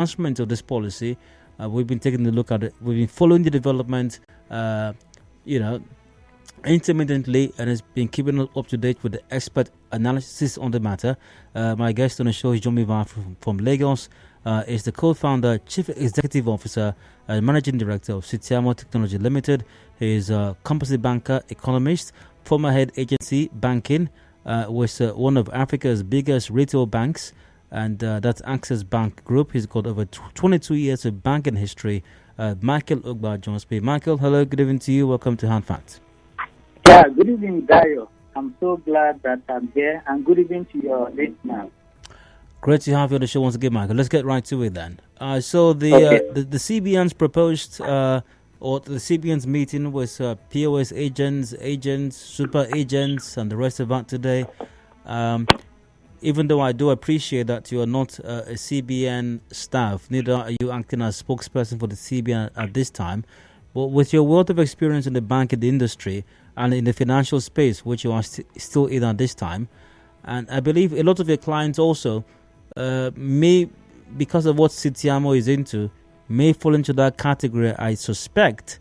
announcement of this policy. We've been taking a look at it. We've been following the development, you know, intermittently, and has been keeping up to date with the expert analysis on the matter. My guest on the show is Jomiva from Lagos. Is the co-founder, chief executive officer, and managing director of Sitiamo Technology Limited. He is a composite banker, economist, former head agency banking, was one of Africa's biggest retail banks, and that's Access Bank Group. He's got over 22 years of banking history. Michael Ogbaa joins me. Michael, hello, good evening to you. Welcome to Hand Facts. Yeah, good evening, Dayo. I'm so glad that I'm here, and good evening to your listeners. Great to have you on the show once again, Michael. Let's get right to it then. So the CBN's proposed, or the CBN's meeting with PoS agents, super agents, and the rest of that today. Even though I do appreciate that you are not a CBN staff, neither are you acting as spokesperson for the CBN at this time. But with your wealth of experience in the banking industry and in the financial space, which you are still in at this time, and I believe a lot of your clients also may, because of what Sitiamo is into, may fall into that category, I suspect.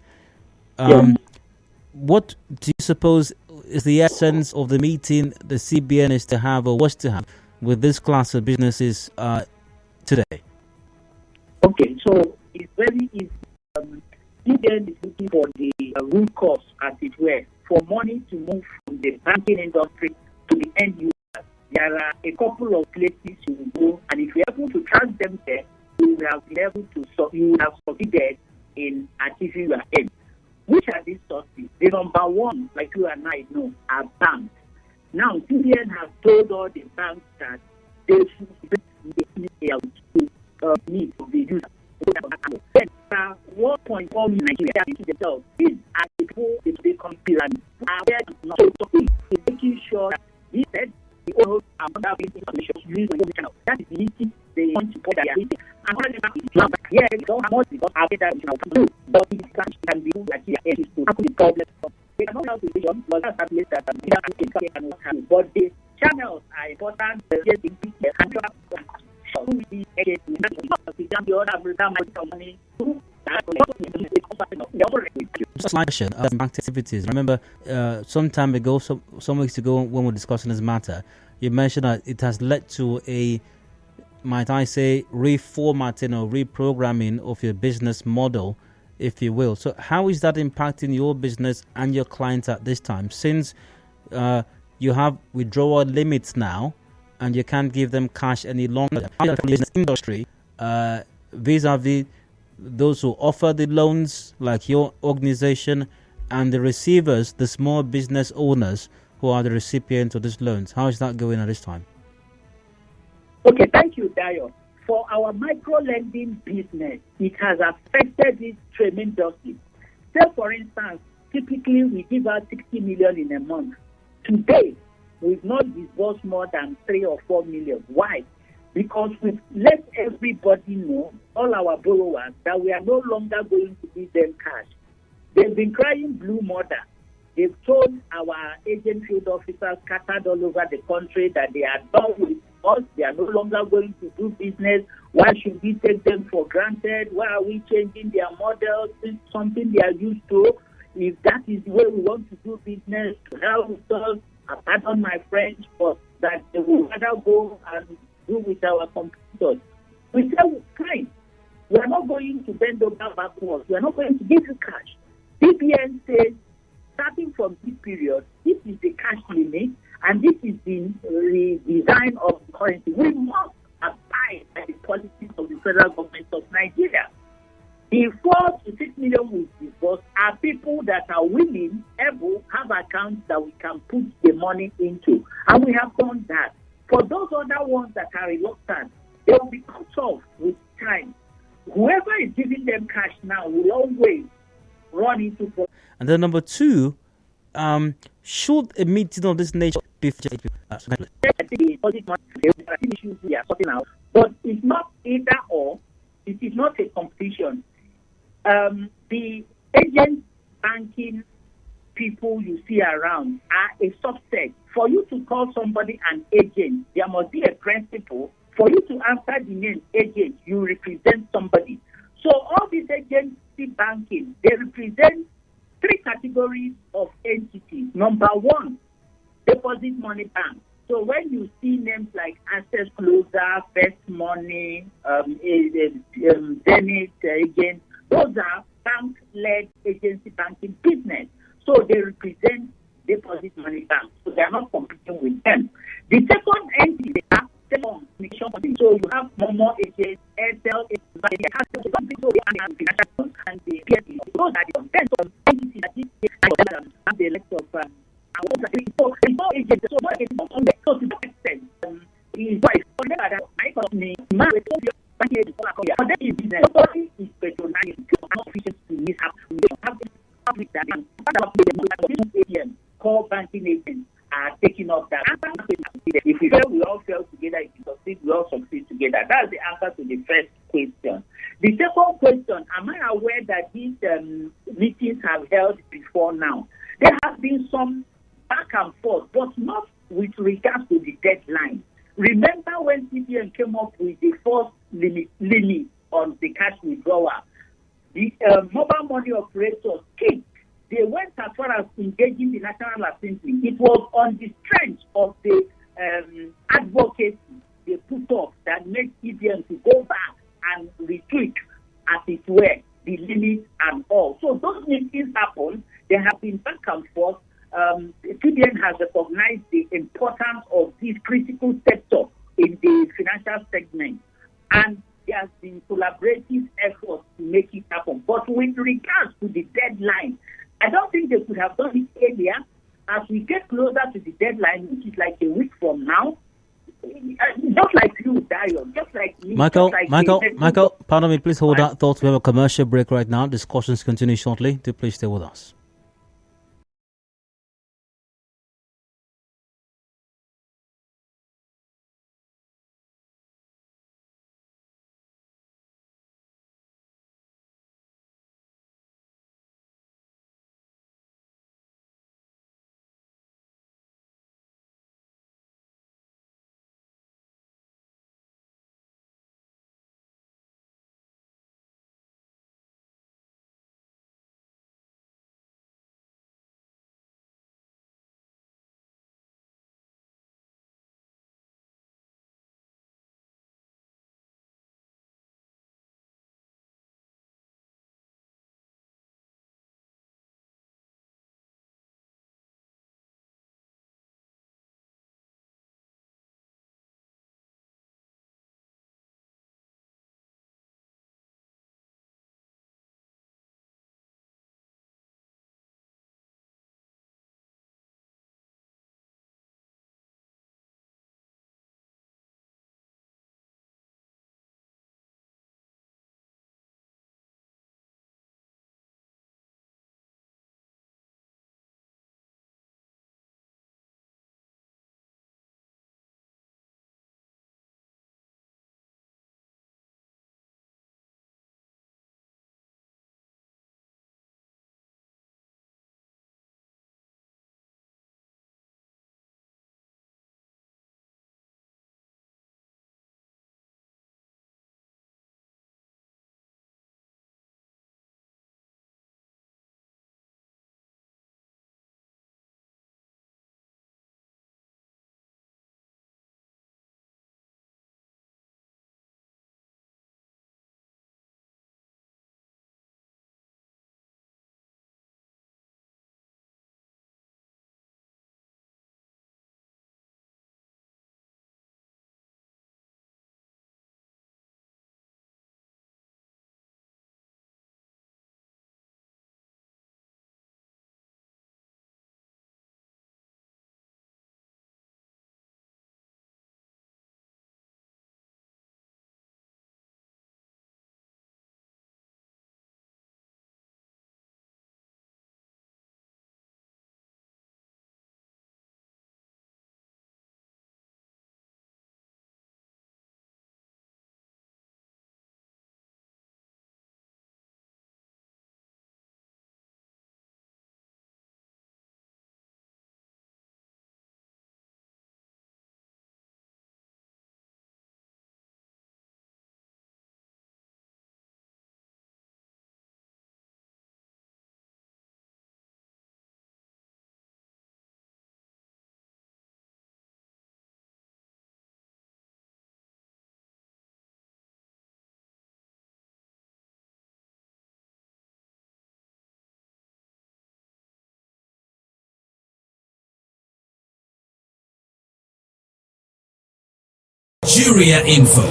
What do you suppose is the essence of the meeting the CBN is to have, or was to have, with this class of businesses today? Okay, so it's very easy. CBN is looking for the root cause, as it were, for money to move from the banking industry to the end user. There are a couple of places you will go, and if you're able to track them there, you will have been able to you will have succeeded in achieving your aim. Which are these sources? The number one, like you and I know, are banks. Now, CBN has told all the banks that they should bring the needs of the user. Then, 1.4 million Nigerians to themselves, these are the people they compete and so making sure that he said the owners are under information using the channel. That is the meeting they want to put their meeting. And one of them yeah, we don't have much because after that we can do. But it can be like here to tackle the problem. They cannot help the vision, but that's the place that and what have you. But the channels are important. Just like bank activities. Remember, some time ago, some weeks ago, when we were discussing this matter, you mentioned that it has led to a, might I say, reformatting or reprogramming of your business model, if you will. So how is that impacting your business and your clients at this time, since you have withdrawal limits now and you can't give them cash any longer? How is the business industry vis-a-vis those who offer the loans, like your organization, and the receivers, the small business owners who are the recipients of these loans? How is that going at this time? Okay, thank you, Dayo. For our micro-lending business, it has affected it tremendously. Say, for instance, typically we give out 60 million in a month. Today, we've not disbursed more than 3 or 4 million. Why? Because we've let everybody know, all our borrowers, that we are no longer going to give them cash. They've been crying blue mother. They've told our agent field officers scattered all over the country that they are done with us. They are no longer going to do business. Why should we take them for granted? Why are we changing their models? It's something they are used to. If that is the way we want to do business, to help us, pardon my French, but that they will rather go and do with our competitors. We say, fine, we are not going to bend over backwards. We are not going to give you cash. CBN says, starting from this period, this is the cash limit, and this is the design of the currency. We must abide by the policies of the federal government of Nigeria. The 4 to 6 million we disburse are people that are willing, able, have accounts that we can put the money into. And we have done that. For those other ones that are reluctant, they will be cut off with time. Whoever is giving them cash now will always run into problems. And then number two, should a meeting of this nature be but it's not either or. It is not a competition. The agent banking people you see around are a subset. For you to call somebody an agent, there must be a principle For you to answer the name agent, you represent somebody. So all these agency banking, they represent three categories of entities. Number one, deposit money bank. So when you see names like Access Closer, First Money, Zenith Agent, those are bank-led agency banking business. So they represent deposit money bank. So they are not competing with them. The second entity, they are telecommunication. So you have Momo agents, Airtel, and the PSE. Those are the entities that have the list of so to that extent, remember that my company, for them is business. Nobody is patronizing, not efficient to mishap. We have the core banking agents are taking up that. If we fail, we all fail together. If we succeed, we all succeed together. That's the answer to the first question. The second question, am I aware that these meetings have held before now? There has been some back and forth, but not with regards to the deadline. Remember when CBN came up with the first limit on the cash withdrawal, the mobile money operators kicked. They went as far as engaging the National Assembly. It was on the strength of the advocacy they put up that made CBN to go back and retweak, as it were, the limit and all. So those meetings happened. There have been back and forth. CBN has recognized the importance of this critical sector in the financial segment, and there has been collaborative efforts to make it happen. But with regards to the deadline, I don't think they could have done it earlier. As we get closer to the deadline, which is like a week from now, just like you, Dayo, just like me, Michael, pardon me, please hold that thought. We have a commercial break right now. Discussions continue shortly. Do please stay with us. Nigeria Info.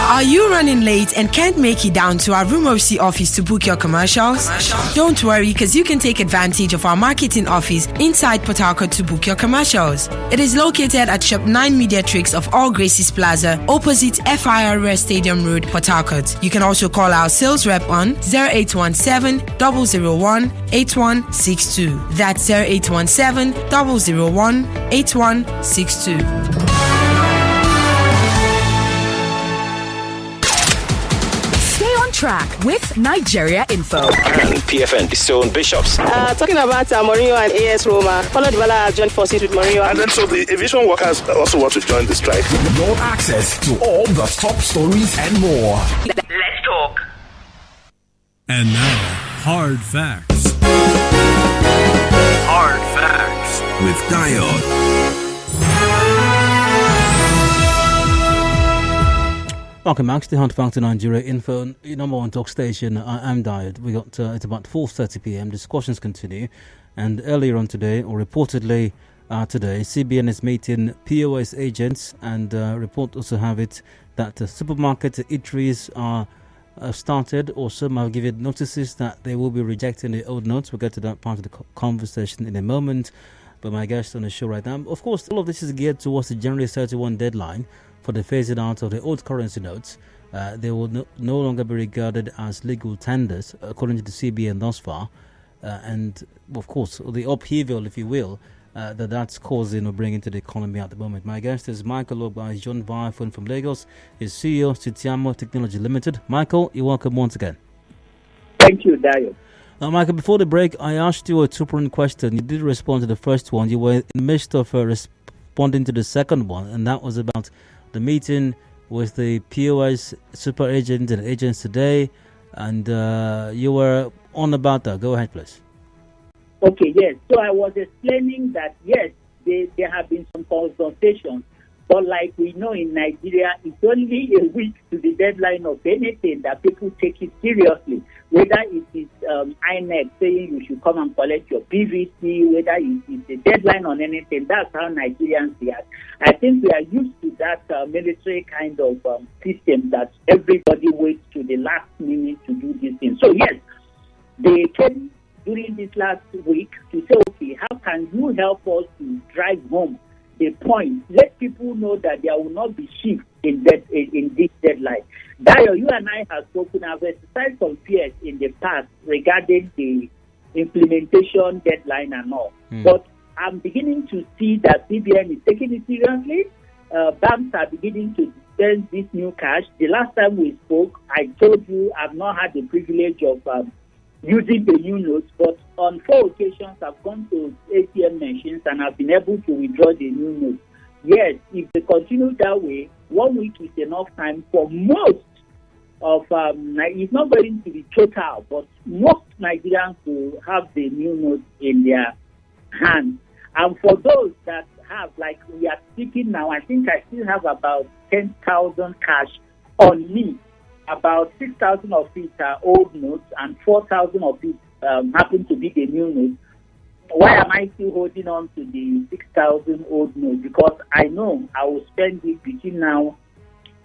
Are you running late and can't make it down to our Room OC office to book your commercials? Don't worry, because you can take advantage of our marketing office inside Port Harcourt to book your commercials. It is located at Shop 9 Mediatrix of All Graces Plaza, opposite FIRS Stadium Road, Port Harcourt. You can also call our sales rep on 0817 001 8162. That's 0817 001 8162. Track with Nigeria Info. And PFN bestowing bishops. Talking about Mourinho and AS Roma. Paulo Dybala has joined forces with Mourinho. And then so the aviation workers also want to join the strike. Your access to all the top stories and more. Let's talk. And now, Hard Facts. Hard Facts with Diode. Welcome back to the Hard Facts in Nigeria Info, your number one talk station. I'm Diode. We got it's about 4:30 p.m. Discussions continue, and earlier on today, or reportedly today, CBN is meeting POS agents, and report also have it that supermarkets, eateries are started, or some have given notices that they will be rejecting the old notes. We'll get to that part of the conversation in a moment. But my guest on the show right now, of course, all of this is geared towards the January 31 deadline for the phasing out of the old currency notes. They will no longer be regarded as legal tenders, according to the CBN thus far. And, of course, the upheaval, if you will, that's causing or bringing to the economy at the moment. My guest is Michael Ogbaa. He's joined via phone from Lagos. He's CEO of Sitiamo Technology Limited. Michael, you're welcome once again. Thank you, Dayo. Now, Michael, before the break, I asked you a two-pronged question. You did respond to the first one. You were in the midst of responding to the second one, and that was about the meeting with the POS super agents and agents today, and you were on about that. Go ahead, please. Okay, yes. So I was explaining that, yes, there have been some consultations, but like we know in Nigeria, it's only a week to the deadline of anything that people take it seriously, whether it is INEC saying you should come and collect your PVC, whether it is a deadline on anything. That's how Nigerians react. I think we are used to that military kind of system that everybody waits to the last minute to do this thing. So, yes, they came during this last week to say, okay, how can you help us to drive home the point? Let people know that there will not be shift in this deadline. Dayo, you and I have spoken, I've exercised some fears in the past regarding the implementation deadline and all. But I'm beginning to see that CBN is taking it seriously. Banks are beginning to dispense this new cash. The last time we spoke, I told you I've not had the privilege of using the new notes, but on 4 occasions I've gone to ATM machines and I've been able to withdraw the new notes. Yes, if they continue that way, 1 week is enough time for most of, it's not going to be total, but most Nigerians will have the new notes in their hands. And for those that have, like we are speaking now, I think I still have about 10,000 cash on me. About 6,000 of it are old notes and 4,000 of it happen to be the new notes. Why am I still holding on to the 6,000 old notes? Because I know I will spend it between now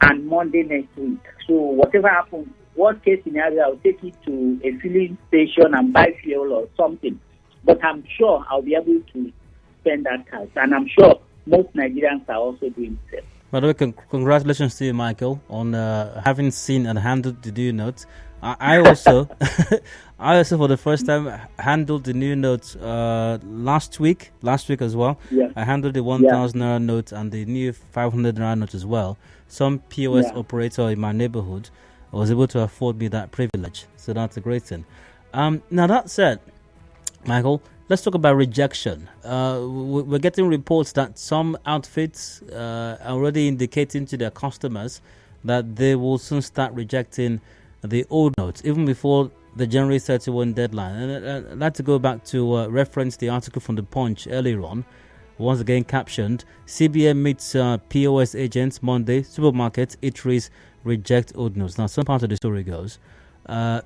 and Monday next week. So whatever happens, worst case scenario, I'll take it to a filling station and buy fuel or something. But I'm sure I'll be able to spend that cash. And I'm sure most Nigerians are also doing the same. By the way, congratulations to you, Michael, on having seen and handled the new notes. I also, for the first time, handled the new notes last week as well. Yeah. I handled the 1,000 Naira note and the new 500 Naira note as well. Some POS operator in my neighborhood was able to afford me that privilege. So that's a great thing. Now, that said, Michael, let's talk about rejection. We're getting reports that some outfits are already indicating to their customers that they will soon start rejecting the old notes, even before the January 31 deadline. And I'd like to go back to reference the article from The Punch earlier on, once again captioned, CBN meets POS agents Monday, supermarkets, eateries reject old notes. Now, some part of the story goes,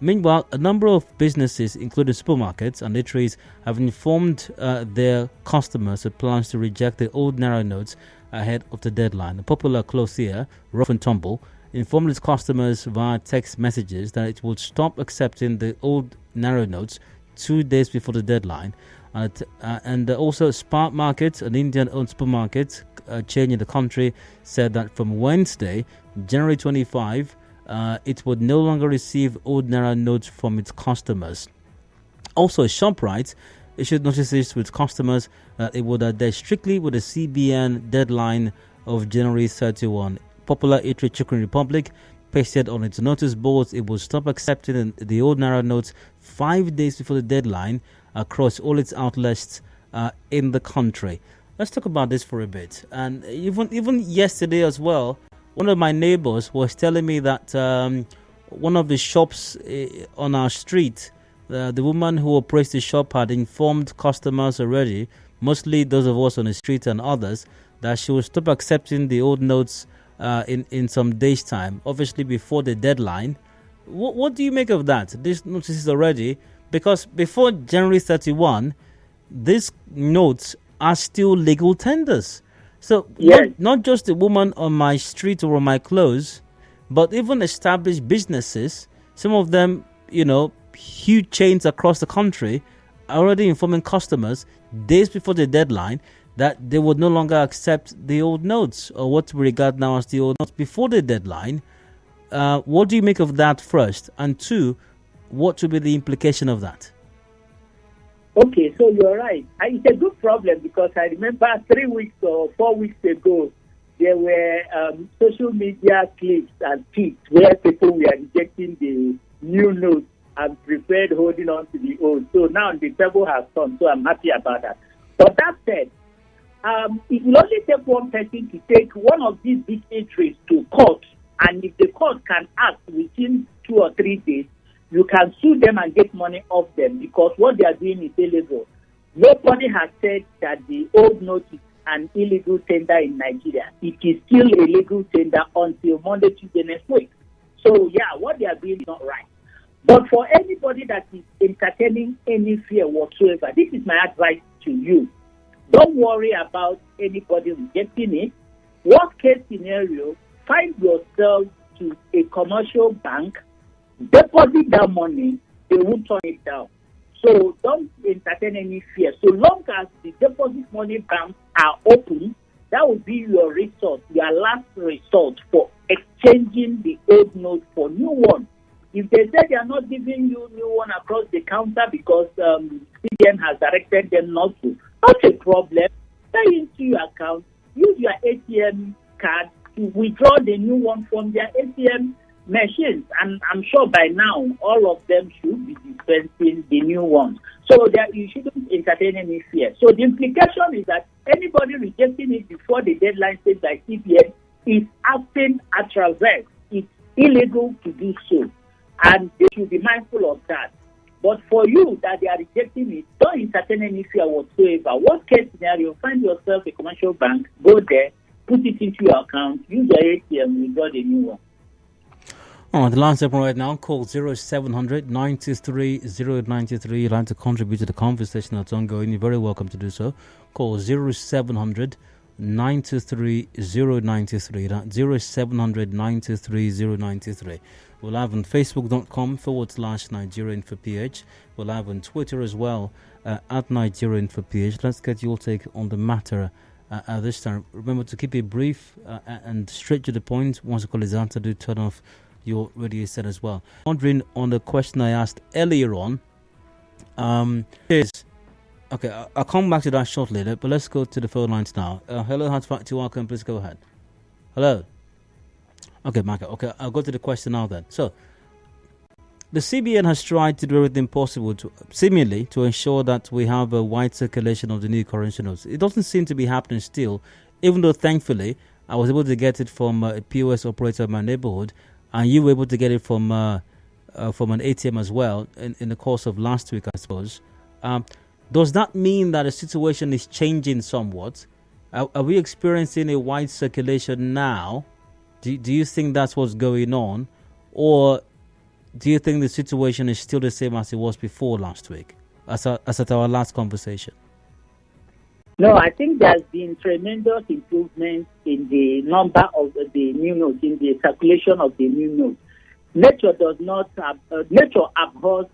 Meanwhile, a number of businesses, including supermarkets and eateries, have informed their customers of plans to reject the old Naira notes ahead of the deadline. A popular clothier, Rough and Tumble, informed its customers via text messages that it would stop accepting the old Naira notes 2 days before the deadline. And also Spark Market, an Indian-owned supermarket chain in the country, said that from Wednesday, January 25, it would no longer receive old Naira notes from its customers. Also, ShopRite issued notices to its customers that it would adhere strictly with the CBN deadline of January 31. Popular eatery Chicken Republic pasted on its notice boards it will stop accepting the old Naira notes 5 days before the deadline across all its outlets in the country. Let's talk about this for a bit. And even yesterday as well, one of my neighbors was telling me that one of the shops on our street, the woman who operates the shop had informed customers already, mostly those of us on the street and others, that she will stop accepting the old notes in some days' time, obviously before the deadline. What do you make of that? This notice is already, because before January 31, these notes are still legal tenders. So yes, not just the woman on my street or on my clothes, but even established businesses, some of them, huge chains across the country, are already informing customers days before the deadline that they would no longer accept the old notes, or what we regard now as the old notes, before the deadline. What do you make of that first? And two, what would be the implication of that? Okay, so you're right. It's a good problem, because I remember 3 weeks or 4 weeks ago, there were social media clips and tweets where people were rejecting the new notes and preferred holding on to the old. So now the table has come, so I'm happy about that. But that said, it will only take one person to take one of these big eateries to court, and if the court can act within 2 or 3 days, you can sue them and get money off them, because what they are doing is illegal. Nobody has said that the old note is an illegal tender in Nigeria. It is still a legal tender until Monday, Tuesday next week. So, yeah, what they are doing is not right. But for anybody that is entertaining any fear whatsoever, this is my advice to you. Don't worry about anybody rejecting it. Worst case scenario, find yourself to a commercial bank, deposit that money, they won't turn it down. So don't entertain any fear. So long as the deposit money banks are open, that will be your resource, your last resort for exchanging the old note for new ones. If they say they are not giving you new one across the counter because CBN has directed them not to, not a problem. Pay into your account, use your ATM card to withdraw the new one from their ATM machines, and I'm sure by now all of them should be dispensing the new ones. So that you shouldn't entertain any fear. So the implication is that anybody rejecting it before the deadline set by CBN is acting at reverse. It's illegal to do so, and they should be mindful of that. But for you that they are rejecting it, don't entertain any fear whatsoever. Worst case scenario, find yourself a commercial bank, go there, put it into your account, use your ATM, withdraw the new one. Oh, the line's open right now. Call 0700 93 093. You'd like to contribute to the conversation that's ongoing. You're very welcome to do so. Call 0700 923 093. That's 0700 923 093. We'll have on facebook.com/NigeriaInfoPH. We'll have on Twitter as well, at NigeriaInfoPH. Let's get your take on the matter at this time. Remember to keep it brief and straight to the point. Once the call is answered, do turn off your radio set as well. Wondering on the question I asked earlier on, okay, I'll come back to that shortly, but let's go to the phone lines now. Hello, Hot Factor, welcome. Please go ahead. Hello. Okay, Michael. Okay, I'll go to the question now then. So, the CBN has tried to do everything possible seemingly to ensure that we have a wide circulation of the new currency notes. It doesn't seem to be happening still, even though thankfully I was able to get it from a PoS operator in my neighborhood, and you were able to get it from an ATM as well in the course of last week, I suppose. Does that mean that the situation is changing somewhat? Are we experiencing a wide circulation now? Do you think that's what's going on? Or do you think the situation is still the same as it was before last week, as at our last conversation? No, I think there's been tremendous improvement in the number of the new notes, in the circulation of the new notes. Nature does not nature abhors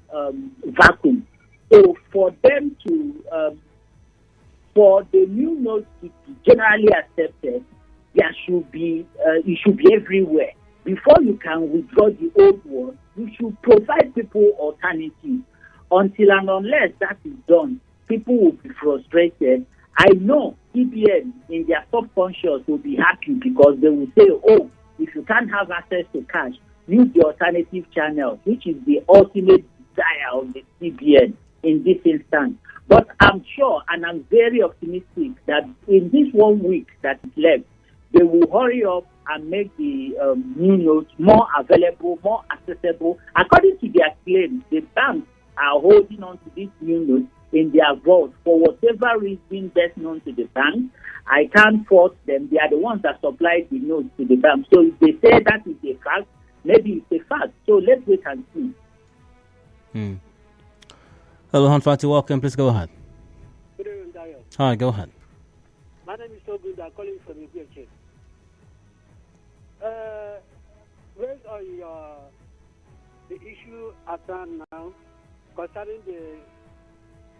vacuum. So for them to for the new notes to be generally accepted, there should be it should be everywhere. Before you can withdraw the old one, you should provide people alternatives. Until and unless that is done, people will be frustrated. I know CBN in their subconscious will be happy because they will say, oh, if you can't have access to cash, use the alternative channel, which is the ultimate desire of the CBN in this instance. But I'm sure and I'm very optimistic that in this 1 week that is left, they will hurry up and make the new notes more available, more accessible. According to their claims, the banks are holding on to these new notes in their vault for whatever reason best known to the bank. I can't force them. They are the ones that supplied the notes to the bank. So if they say that is a fact, maybe it's a fact. So let's wait and see. Hello, Hanfati, welcome. Please go ahead. Good evening, Dayo. Hi, go ahead. My name is Ogbaa. I'm calling from Economist. Based on the issue at hand now concerning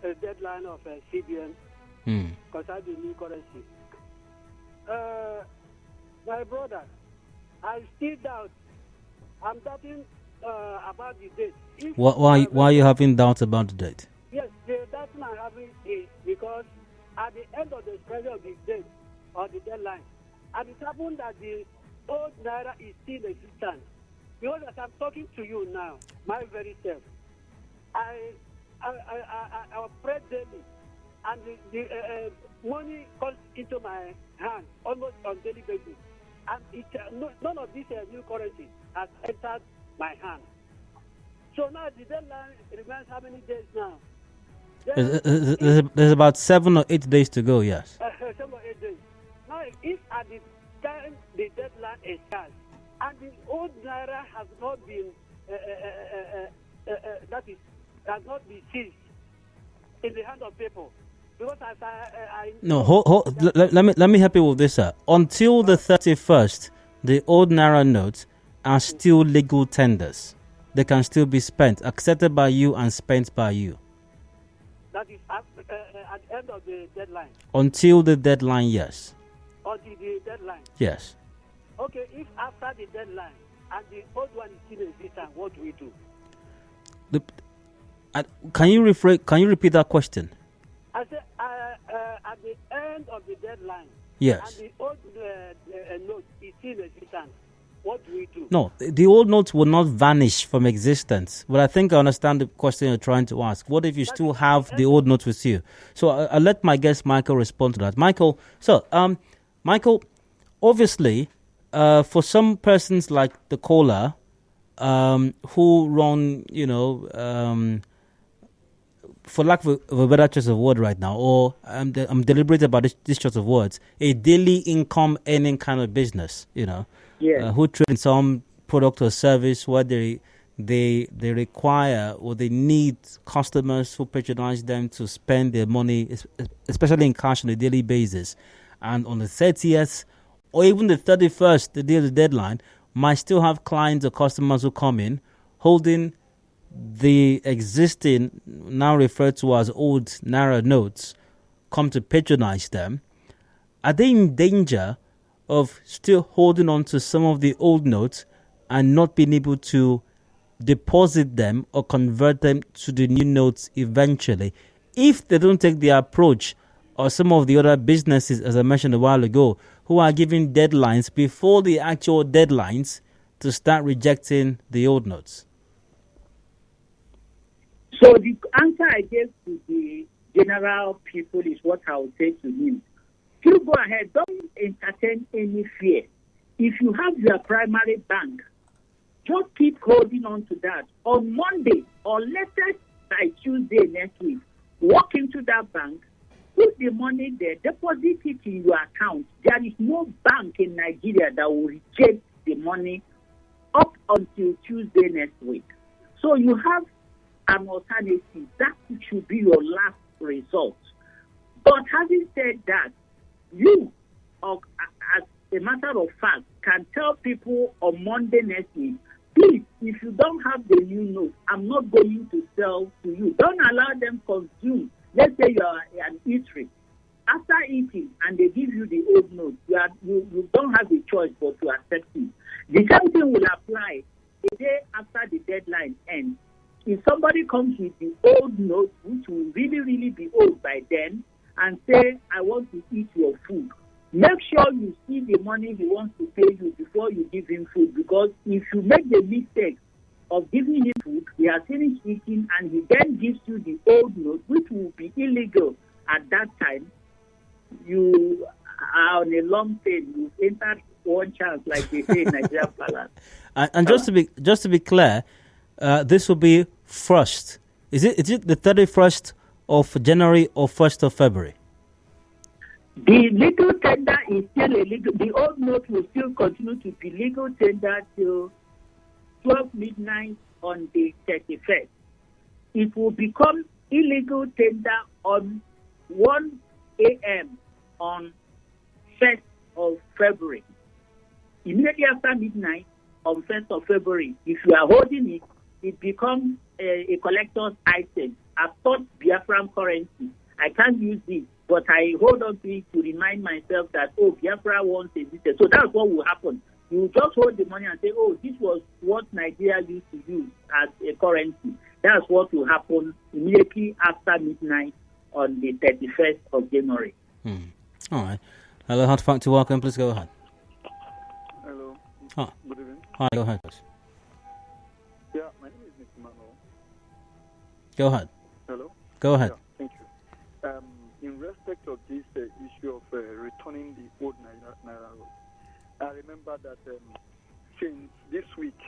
the deadline of CBN concerning the new currency, my brother, I still doubt. I'm doubting about the date. Why are you having doubts about the date? Yes, the doubt I'm having is because at the end of the expiry of the date or the deadline, and it happened that the old naira is still existent. Because as I'm talking to you now, my very self, I pray daily, and the money comes into my hand almost on daily basis, and none of these new currency has entered my hand. So now the deadline remains how many days now? There's about 7 or 8 days to go, yes. 7 or 8 days. Now, if at the time the deadline expires and the old naira has not been has not been seized in the hand of people, because as I no, let me help you with this, sir. Until the 31st, the old naira notes are still legal tenders. They can still be spent, accepted by you and spent by you. That is at the end of the deadline. Until the deadline, yes. Until the deadline. Yes. Okay, if after the deadline and the old one is still existent, what do we do? Can you repeat that question? I said at the end of the deadline. Yes. And the old note is still existent. What do we do? No, the old notes will not vanish from existence. But I think I understand the question you're trying to ask. What if you still have the old notes with you? So I'll let my guest Michael respond to that. Michael, Michael, obviously, for some persons like the caller, who run, for lack of a better choice of word right now, or I'm deliberate about this choice of words, a daily income earning kind of business, who trade in some product or service where they require or they need customers who patronize them to spend their money, especially in cash on a daily basis. And on the 30th or even the 31st, the day of the deadline, might still have clients or customers who come in holding the existing, now referred to as old naira notes, come to patronize them. Are they in danger of still holding on to some of the old notes and not being able to deposit them or convert them to the new notes eventually, if they don't take the approach or some of the other businesses, as I mentioned a while ago, who are giving deadlines before the actual deadlines to start rejecting the old notes? So the answer I gave to the general people is what I would say to him. You go ahead, don't entertain any fear. If you have your primary bank, just keep holding on to that. On Monday or latest by Tuesday next week, walk into that bank, put the money there, deposit it in your account. There is no bank in Nigeria that will reject the money up until Tuesday next week. So you have an alternative. That should be your last resort. But having said that, you, as a matter of fact, can tell people on Monday next week, please, if you don't have the new note, I'm not going to sell to you. Don't allow them consume. Let's say you are an eatery. After eating and they give you the old note, you don't have a choice but to accept it. The same thing will apply the day after the deadline ends. If somebody comes with the old note, which will really, really be old by then, and say, I want to eat your food, make sure you see the money he wants to pay you before you give him food. Because if you make the mistake of giving him food, he has finished eating, and he then gives you the old note, which will be illegal at that time, you are on a long tail. You've entered one chance, like they say in Nigeria Palace. And just to be clear, this will be first. Is it the 31st of January or 1st of February? The legal tender is still illegal. The old note will still continue to be legal tender till 12 midnight on the 31st. It will become illegal tender on 1 a.m. on 1st of February. Immediately after midnight on 1st of February, if you are holding it, it becomes a collector's item. I've thought Biafran currency. I can't use it, but I hold on to it to remind myself that, Biafra once existed. So that's what will happen. You just hold the money and say, this was what Nigeria used to use as a currency. That's what will happen immediately after midnight on the 31st of January. All right. Hello, Hard Factor, welcome. Please go ahead. Hello. Oh. Good evening. Hi, go ahead, please. Yeah, my name is Mr. Manuel. Go ahead. Hello? Go ahead. Yeah, thank you. In respect of this issue of returning the old Naira note, I remember that since this week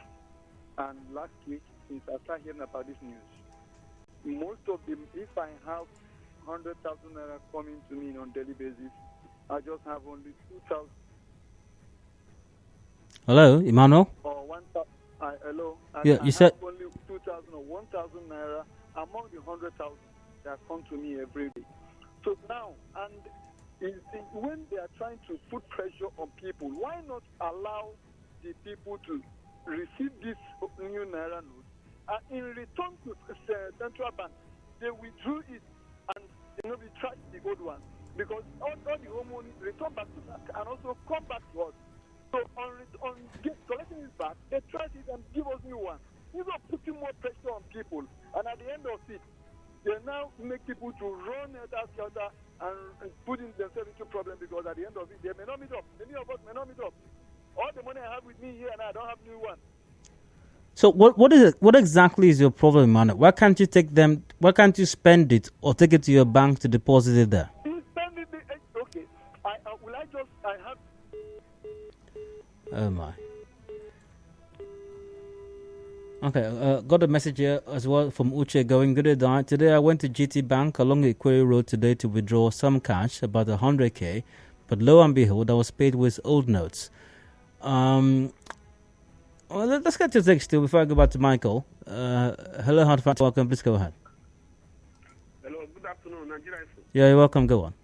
and last week, since I started hearing about this news, most of them, if I have 100,000 Naira coming to me on daily basis, I just have only 2,000. Hello, Emmanuel? Or 1,000. Hello. Yeah, you said only 2,000 or 1,000 Naira among the 100,000 that come to me every day. So now, when they are trying to put pressure on people, why not allow the people to receive this new Naira note? In return to central bank, they withdrew it and they tried the old one, because all the home money return back to bank and also come back to us. So on collecting it back, they tried it and give us new one. These are putting more pressure on people, and at the end of it, they now make people to run that shelter and putting themselves into problem, because at the end of it, they may not meet up. Many of us may not meet up. All the money I have with me here and I don't have new one. So what is it? What exactly is your problem, Emmanuel? Why can't you take them? Why can't you spend it or take it to your bank to deposit it there? Spend it. Okay. I have. Oh my. Okay, got a message here as well from Uche going, good day. Today I went to GT Bank along the Query Road today to withdraw some cash, about 100k, but lo and behold, I was paid with old notes. Well, let's get to the text still before I go back to Michael. Hello, Hard Factor, welcome. Please go ahead. Hello, good afternoon, Nigeria. Yeah, you're welcome. Go on.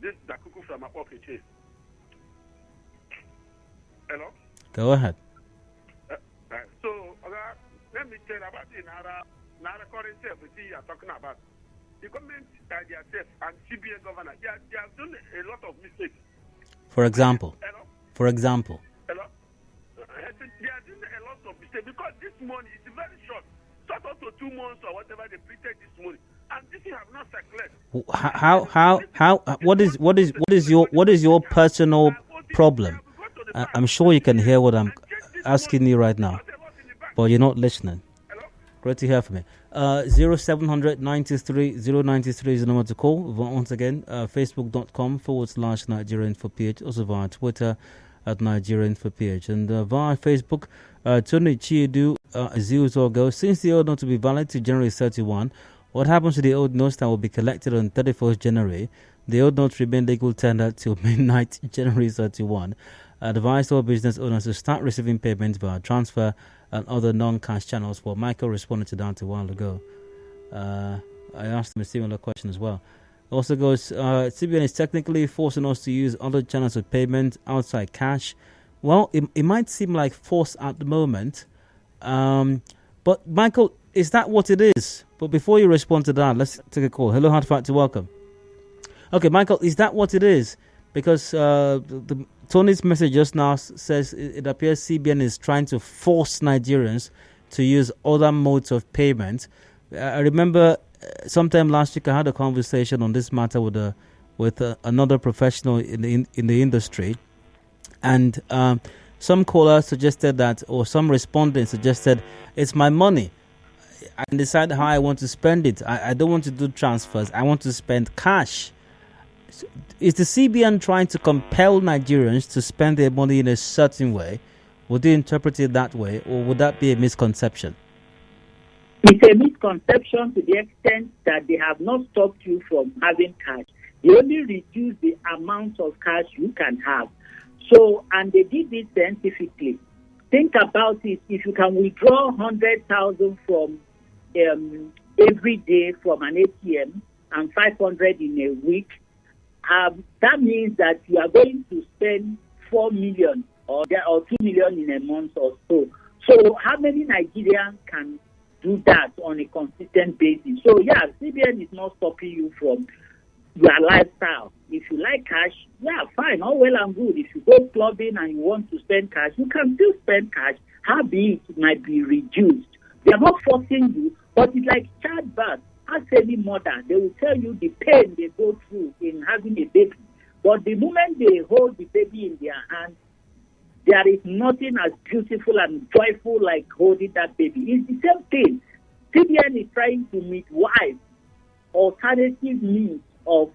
This is Dakuku from Apoke. Hello? Go ahead. So, let me tell you about the Naira currency everything you are talking about. The government themselves and CBN governor, they have done a lot of mistakes. For example? Hello? For example? Hello? They are doing a lot of mistakes because this money is very short. Short up to 2 months or whatever they printed this money. And this thing have not circulated. What is your personal problem? I'm sure you can hear what I'm asking you right now, but you're not listening. Great to hear from you. 0700 93 093 is the number to call. Once again, facebook.com/NigerianForPH. Also via Twitter at NigerianForPH. And via Facebook, Tony Chiedu Ziuzogo. Since the old note to be valid to January 31, what happens to the old notes that will be collected on 31st January? The old notes remain legal tender till midnight, January 31. advised all business owners to start receiving payments via transfer and other non-cash channels. Well, Michael responded to that a while ago. I asked him a similar question as well. Also goes, CBN is technically forcing us to use other channels of payment outside cash. Well, it might seem like force at the moment. But, Michael, is that what it is? But before you respond to that, let's take a call. Hello, Hard Factor, welcome. Okay, Michael, is that what it is? Because Tony's message just now says it appears CBN is trying to force Nigerians to use other modes of payment. I remember sometime last week I had a conversation on this matter with another professional in the industry, and some caller suggested that, or some respondent suggested, it's my money. I can decide how I want to spend it. I don't want to do transfers. I want to spend cash. Is the CBN trying to compel Nigerians to spend their money in a certain way? Would you interpret it that way, or would that be a misconception? It's a misconception to the extent that they have not stopped you from having cash. They only reduce the amount of cash you can have. So, and they did this scientifically. Think about it. If you can withdraw 100,000 from every day from an ATM and 500 in a week, that means that you are going to spend 4 million or 2 million in a month or so. So how many Nigerians can do that on a consistent basis? So yeah, CBN is not stopping you from your lifestyle. If you like cash, yeah, fine, all well and good. If you go clubbing and you want to spend cash, you can still spend cash. Howbeit, it might be reduced. They are not forcing you, but it's like childbirth. Ask any mother, they will tell you the pain they go through in having a baby. But the moment they hold the baby in their hands, there is nothing as beautiful and joyful like holding that baby. It's the same thing. CBN is trying to midwife alternative means of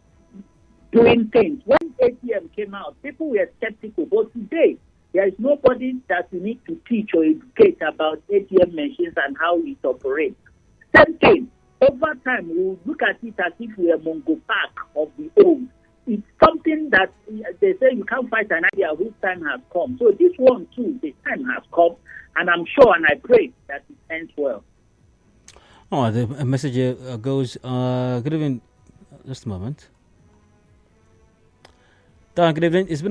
doing things. When ATM came out, people were skeptical. But today, there is nobody that you need to teach or educate about ATM machines and how it operates. Same thing. Over time, we will look at it as if we are Mongo Park of the old. It's something that they say you can't fight an idea whose time has come. So this one too, the time has come, and I'm sure and I pray that it ends well. Oh, the message goes, good evening, just a moment. Good evening. It's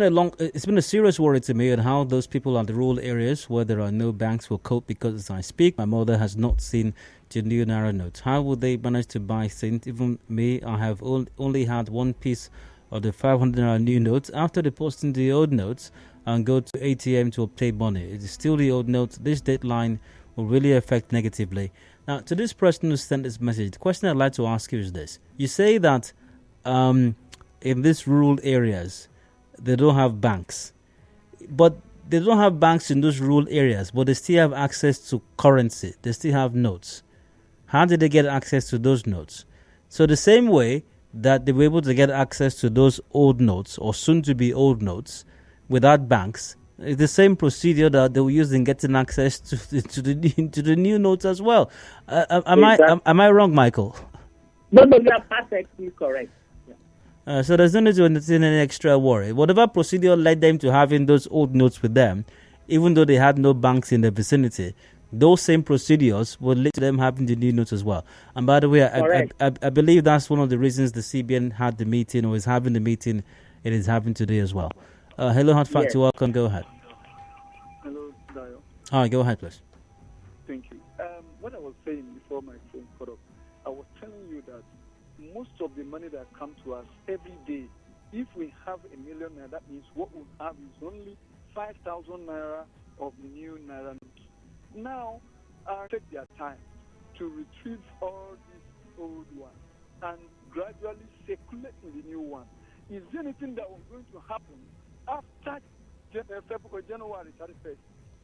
been a serious worry to me on how those people in the rural areas where there are no banks will cope, because as I speak, my mother has not seen the new Naira notes. How would they manage to buy things? Even me, I have only had one piece of the 500 Naira new notes. After depositing the old notes and go to ATM to obtain money, it is still the old notes. This deadline will really affect negatively. Now, to this person who sent this message, the question I'd like to ask you is this. You say that in these rural areas, they don't have banks. But they don't have banks in those rural areas, but they still have access to currency. They still have notes. How did they get access to those notes? So the same way that they were able to get access to those old notes, or soon-to-be old notes, without banks, it's the same procedure that they were using getting access to the new notes as well. Am I wrong, Michael? No, you are perfectly correct. So there's no need to entertain any extra worry. Whatever procedure led them to having those old notes with them, even though they had no banks in the vicinity, those same procedures would lead to them having the new notes as well. And by the way, I believe that's one of the reasons the CBN had the meeting, or is having the meeting it is having today as well. Hello, Hot Factor, welcome. Go ahead. Hello, Dayo. Hi, go ahead, please. Thank you. What I was saying before my phone cut off, I was telling you that most of the money that comes to us every day, if we have 1 million naira, that means what we have is only 5,000 naira of new naira notes. Now, take their time to retrieve all these old ones and gradually circulate in the new one. Is there anything that was going to happen after February, January 31st,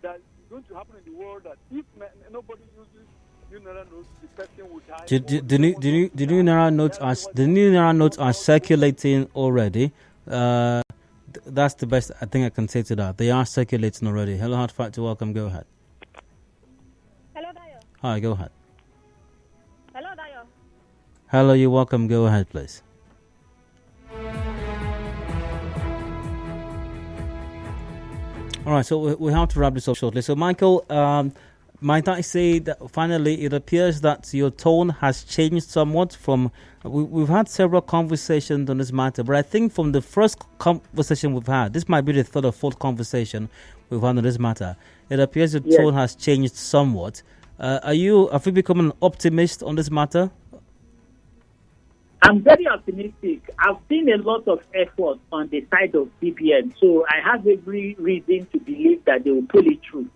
that is going to happen in the world, that if nobody uses new Naira notes, the person would die? The new Naira notes are circulating already. That's the best I think I can say to that. They are circulating already. Hello, Hard Factor, welcome. Go ahead. Hello, Dayo. Hi, go ahead. Hello, Dayo. Hello, you're welcome. Go ahead, please. All right, so we have to wrap this up shortly. So, Michael, might I say that finally it appears that your tone has changed somewhat from... We've had several conversations on this matter, but I think from the first conversation we've had, this might be the third or fourth conversation we've had on this matter, it appears your tone has changed somewhat. Have you become an optimist on this matter? I'm very optimistic. I've seen a lot of effort on the side of CBN, so I have every reason to believe that they will pull it through.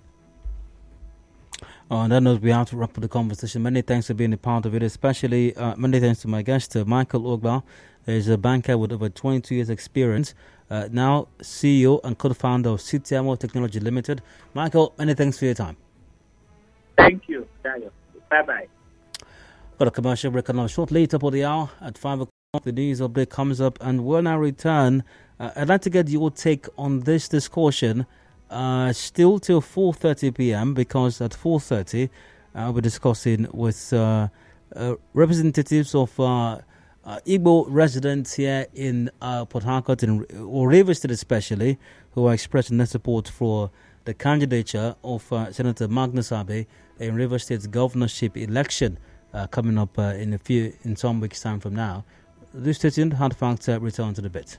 On that note, we have to wrap up the conversation. Many thanks for being a part of it, especially many thanks to my guest, Michael Ogbaa. He's a banker with over 22 years' experience, now CEO and co-founder of CTMO Technology Limited. Michael, many thanks for your time. Thank you, Dayo. Bye-bye. Got a commercial break on shortly, top of the hour at 5 o'clock. The news update comes up, and when I return, I'd like to get your take on this discussion still till 4:30 p.m. because at 4:30 I'll be discussing with representatives of Igbo residents here in Port Harcourt or Rivers State especially, who are expressing their support for the candidature of Senator Magnus Abe in Rivers State's governorship election coming up in some weeks' time from now. This station, Hard Factor, return to the bit.